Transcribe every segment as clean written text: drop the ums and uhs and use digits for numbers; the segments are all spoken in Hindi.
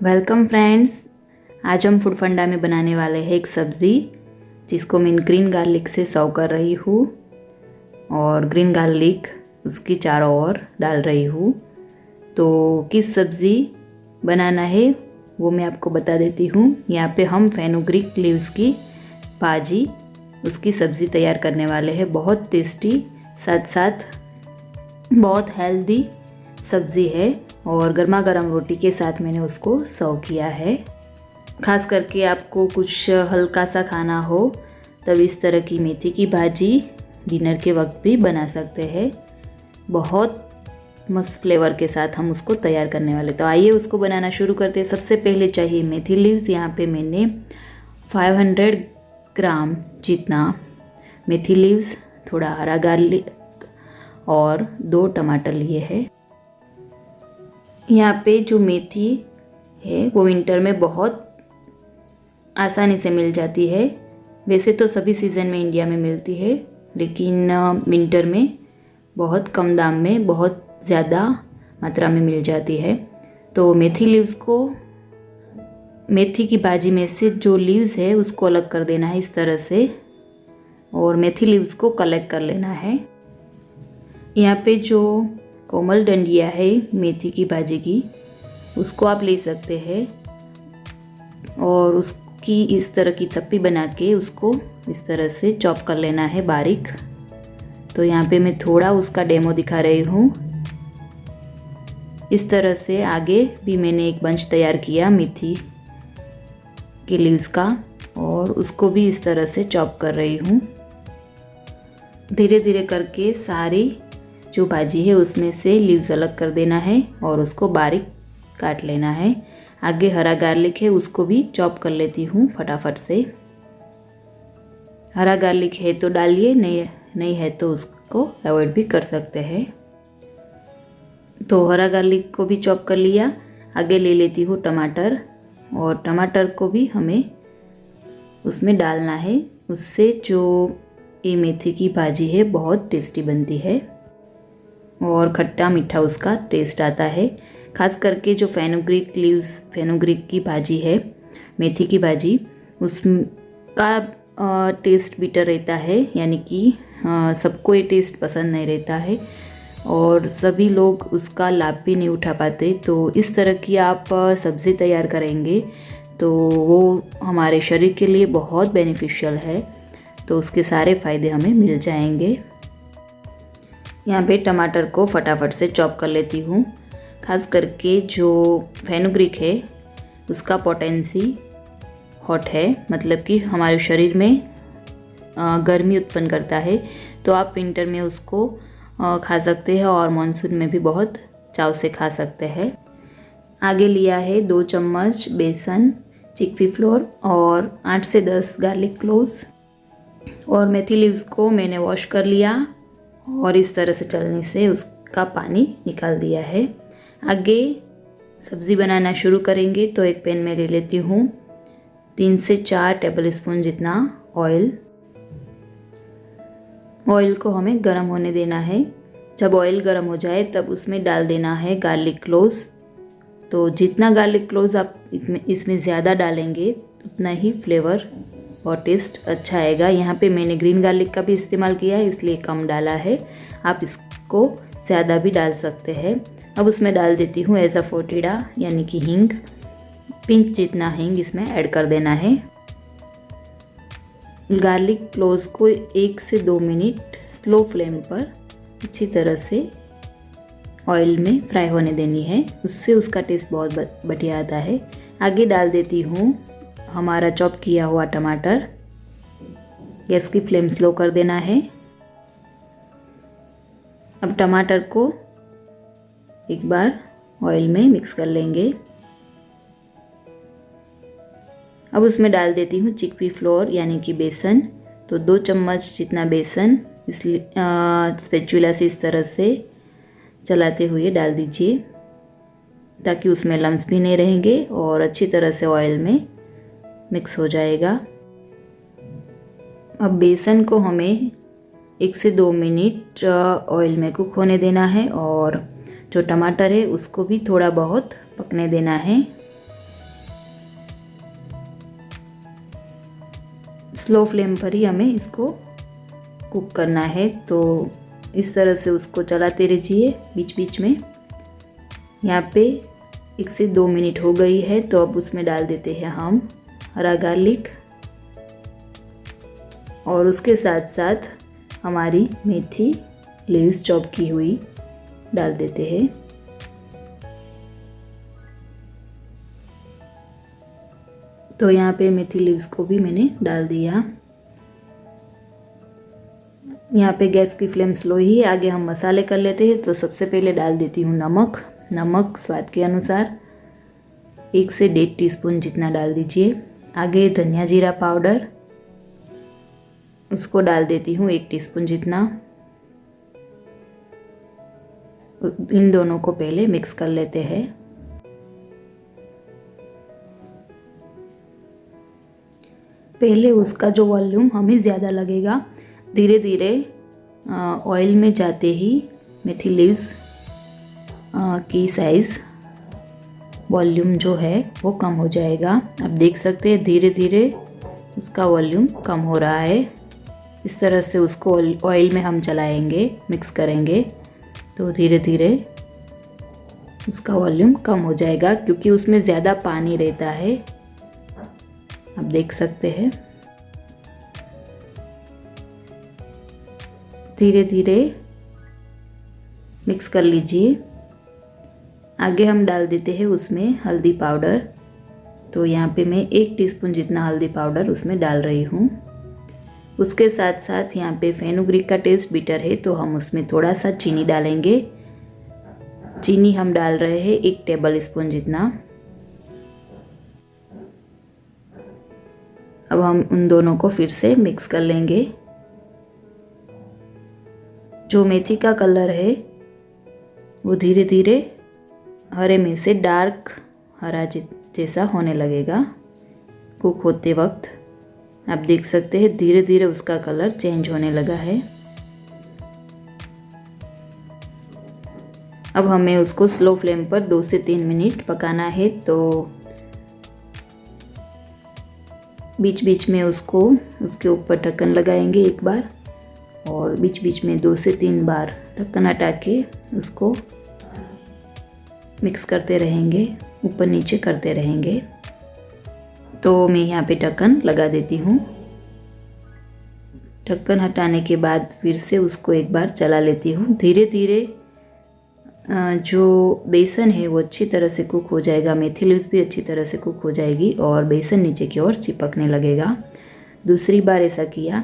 Welcome friends. आज हम फूड फंडा में बनाने वाले हैं एक सब्ज़ी जिसको मैं ग्रीन गार्लिक से सर्व कर रही हूँ और ग्रीन गार्लिक उसकी चारों ओर डाल रही हूँ। तो किस सब्ज़ी बनाना है वो मैं आपको बता देती हूँ। यहाँ पे हम फेनुग्रीक लीव्स की भाजी उसकी सब्ज़ी तैयार करने वाले हैं। बहुत टेस्टी साथ साथ बहुत हेल्दी सब्ज़ी है और गर्मा गर्म रोटी के साथ मैंने उसको सर्व किया है। खास करके आपको कुछ हल्का सा खाना हो तब इस तरह की मेथी की भाजी डिनर के वक्त भी बना सकते हैं। बहुत मस्त फ्लेवर के साथ हम उसको तैयार करने वाले। तो आइए उसको बनाना शुरू करते हैं। सबसे पहले चाहिए मेथी लीव्स। यहाँ पे मैंने 500 ग्राम जितना मेथी लीव्स, थोड़ा हरा गार्लिक और 2 टमाटर लिए हैं। यहाँ पे जो मेथी है वो विंटर में बहुत आसानी से मिल जाती है। वैसे तो सभी सीज़न में इंडिया में मिलती है, लेकिन विंटर में बहुत कम दाम में बहुत ज़्यादा मात्रा में मिल जाती है। तो मेथी लीव्स को, मेथी की भाजी में से जो लीव्स है उसको अलग कर देना है इस तरह से और मेथी लीव्स को कलेक्ट कर लेना है। यहाँ पे जो कोमल डंडिया है मेथी की भाजी की उसको आप ले सकते हैं और उसकी इस तरह की थप्पी बना के उसको इस तरह से चॉप कर लेना है बारीक। तो यहाँ पे मैं थोड़ा उसका डेमो दिखा रही हूँ। इस तरह से आगे भी मैंने एक बंच तैयार किया मेथी के लीव्स का और उसको भी इस तरह से चॉप कर रही हूँ। धीरे धीरे करके सारी जो भाजी है उसमें से लीव्स अलग कर देना है और उसको बारीक काट लेना है। आगे हरा गार्लिक है उसको भी चॉप कर लेती हूँ फटाफट से। हरा गार्लिक है तो डालिए, नहीं है तो उसको अवॉइड भी कर सकते हैं। तो हरा गार्लिक को भी चॉप कर लिया। आगे ले लेती हूँ टमाटर और टमाटर को भी हमें उसमें डालना है। उससे जो ये मेथी की भाजी है बहुत टेस्टी बनती है और खट्टा मीठा उसका टेस्ट आता है। खास करके जो फेनुग्रीक लीव्स, फेनुग्रीक की भाजी है मेथी की भाजी, उसका टेस्ट बिटर रहता है, यानी कि सबको ये टेस्ट पसंद नहीं रहता है और सभी लोग उसका लाभ भी नहीं उठा पाते। तो इस तरह की आप सब्ज़ी तैयार करेंगे तो वो हमारे शरीर के लिए बहुत बेनिफिशियल है। तो उसके सारे फ़ायदे हमें मिल जाएंगे। यहाँ पे टमाटर को फटाफट से चॉप कर लेती हूँ। खास करके जो फेनुग्रीक है उसका पोटेंसी हॉट है, मतलब कि हमारे शरीर में गर्मी उत्पन्न करता है। तो आप विंटर में उसको खा सकते हैं और मानसून में भी बहुत चाव से खा सकते हैं। आगे लिया है 2 चम्मच बेसन, चिकपी फ्लोर और 8 से 10 गार्लिक क्लोव्स और मेथी लीव्स को मैंने वॉश कर लिया और इस तरह से चलने से उसका पानी निकाल दिया है। आगे सब्ज़ी बनाना शुरू करेंगे। तो एक पैन में ले लेती हूँ 3 से 4 टेबल स्पून जितना ऑयल। ऑयल को हमें गर्म होने देना है। जब ऑयल गर्म हो जाए तब उसमें डाल देना है गार्लिक क्लोव्स। तो जितना गार्लिक क्लोव्स आप इसमें ज़्यादा डालेंगे उतना ही फ्लेवर और टेस्ट अच्छा आएगा। यहाँ पे मैंने ग्रीन गार्लिक का भी इस्तेमाल किया है इसलिए कम डाला है, आप इसको ज़्यादा भी डाल सकते हैं। अब उसमें डाल देती हूँ एज़ाफोटिडा यानी कि हींग। पिंच जितना हींग इसमें ऐड कर देना है। गार्लिक क्लोव्स को 1 से 2 मिनट स्लो फ्लेम पर अच्छी तरह से ऑयल में फ्राई होने देनी है, उससे उसका टेस्ट बहुत बढ़िया आता है। आगे डाल देती हूँ हमारा चॉप किया हुआ टमाटर। गैस की फ्लेम स्लो कर देना है। अब टमाटर को एक बार ऑयल में मिक्स कर लेंगे। अब उसमें डाल देती हूँ चिकपी फ्लोर यानी कि बेसन। तो 2 चम्मच जितना बेसन इसलिए स्पैचुला से इस तरह से चलाते हुए डाल दीजिए ताकि उसमें लम्स भी नहीं रहेंगे और अच्छी तरह से ऑयल में मिक्स हो जाएगा। अब बेसन को हमें 1 से 2 मिनट ऑयल में कुक होने देना है और जो टमाटर है उसको भी थोड़ा बहुत पकने देना है। स्लो फ्लेम पर ही हमें इसको कुक करना है। तो इस तरह से उसको चलाते रहिए बीच बीच में। यहाँ पे 1 से 2 मिनट हो गई है, तो अब उसमें डाल देते हैं हम हरा गार्लिक और उसके साथ साथ हमारी मेथी लीव्स चॉप की हुई डाल देते हैं। तो यहाँ पे मेथी लीव्स को भी मैंने डाल दिया। यहाँ पे गैस की फ्लेम स्लो ही है। आगे हम मसाले कर लेते हैं। तो सबसे पहले डाल देती हूँ नमक स्वाद के अनुसार, 1 से 1.5 टीस्पून जितना डाल दीजिए। आगे धनिया जीरा पाउडर, उसको डाल देती हूँ 1 टीस्पून जितना। इन दोनों को पहले मिक्स कर लेते हैं। पहले उसका जो वॉल्यूम हमें ज़्यादा लगेगा, धीरे धीरे ऑयल में जाते ही मेथी लीव्स की साइज़ वॉल्यूम जो है वो कम हो जाएगा। आप देख सकते हैं धीरे धीरे उसका वॉल्यूम कम हो रहा है। इस तरह से उसको ऑयल में हम चलाएंगे, मिक्स करेंगे, तो धीरे धीरे उसका वॉल्यूम कम हो जाएगा, क्योंकि उसमें ज़्यादा पानी रहता है। आप देख सकते हैं धीरे धीरे मिक्स कर लीजिए। आगे हम डाल देते हैं उसमें हल्दी पाउडर। तो यहाँ पे मैं 1 टीस्पून जितना हल्दी पाउडर उसमें डाल रही हूँ। उसके साथ साथ यहाँ पे फेनुग्रीक का टेस्ट बिटर है, तो हम उसमें थोड़ा सा चीनी डालेंगे। चीनी हम डाल रहे हैं 1 टेबल स्पून जितना। अब हम उन दोनों को फिर से मिक्स कर लेंगे। जो मेथी का कलर है वो धीरे धीरे हरे में से डार्क हरा जैसा होने लगेगा कुक होते वक्त। आप देख सकते हैं धीरे धीरे उसका कलर चेंज होने लगा है। अब हमें उसको स्लो फ्लेम पर 2 से 3 मिनट पकाना है। तो बीच बीच में उसके ऊपर ढक्कन लगाएंगे एक बार, और बीच बीच में 2 से 3 बार ढक्कन हटा के उसको मिक्स करते रहेंगे, ऊपर नीचे करते रहेंगे। तो मैं यहाँ पे ढक्कन लगा देती हूँ। ढक्कन हटाने के बाद फिर से उसको एक बार चला लेती हूँ। धीरे धीरे जो बेसन है वो अच्छी तरह से कुक हो जाएगा, मेथी लीव्स भी अच्छी तरह से कुक हो जाएगी और बेसन नीचे की ओर चिपकने लगेगा। दूसरी बार ऐसा किया।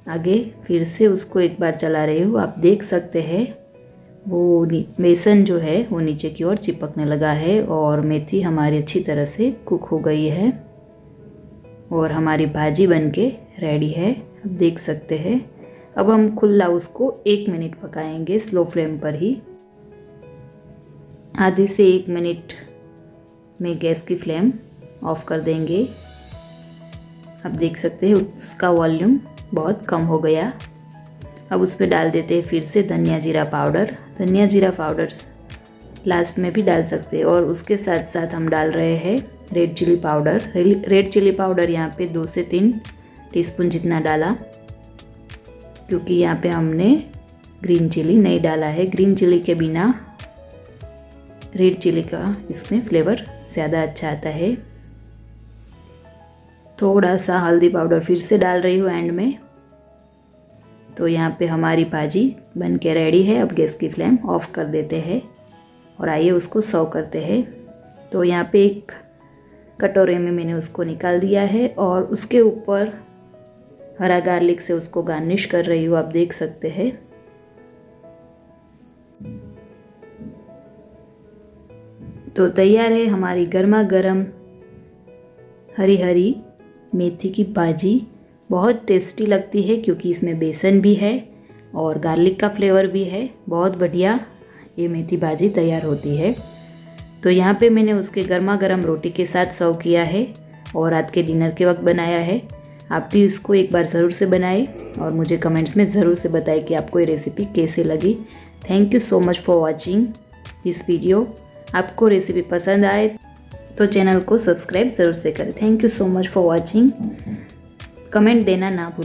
आगे फिर से उसको एक बार चला रही हूँ। आप देख सकते हैं वो बेसन जो है वो नीचे की ओर चिपकने लगा है और मेथी हमारी अच्छी तरह से कुक हो गई है और हमारी भाजी बनके रेडी है। आप देख सकते हैं। अब हम खुला उसको 1 मिनट पकाएंगे स्लो फ्लेम पर ही। आधी से 1 मिनट में गैस की फ्लेम ऑफ कर देंगे। आप देख सकते हैं उसका वॉल्यूम बहुत कम हो गया। अब उस पर डाल देते हैं फिर से धनिया जीरा पाउडर। धनिया जीरा पाउडर लास्ट में भी डाल सकते हैं। और उसके साथ साथ हम डाल रहे हैं red chilli powder. Red chilli powder यहाँ पे 2 से 3 टीस्पून जितना डाला, क्योंकि यहाँ पे हमने ग्रीन चिली नहीं डाला है। ग्रीन चिली के बिना रेड चिली का इसमें फ्लेवर ज़्यादा अच्छा आता है। थोड़ा सा हल्दी पाउडर फिर से डाल रही हूँ एंड में। तो यहाँ पे हमारी भाजी बन के रेडी है। अब गैस की फ्लेम ऑफ कर देते हैं और आइए उसको सर्व करते हैं। तो यहाँ पे एक कटोरे में मैंने उसको निकाल दिया है और उसके ऊपर हरा गार्लिक से उसको गार्निश कर रही हूँ। आप देख सकते हैं। तो तैयार है हमारी गर्मा गर्म हरी हरी मेथी की भाजी। बहुत टेस्टी लगती है क्योंकि इसमें बेसन भी है और गार्लिक का फ्लेवर भी है। बहुत बढ़िया ये मेथी भाजी तैयार होती है। तो यहाँ पे मैंने उसके गर्मा गर्म रोटी के साथ सर्व किया है और रात के डिनर के वक्त बनाया है। आप भी इसको एक बार ज़रूर से बनाएं और मुझे कमेंट्स में ज़रूर से बताएं कि आपको ये रेसिपी कैसे लगी। Thank you so much for watching this video. आपको रेसिपी पसंद आए तो चैनल को सब्सक्राइब ज़रूर से करें। Thank you so much for watching. Comment देना ना भूलें।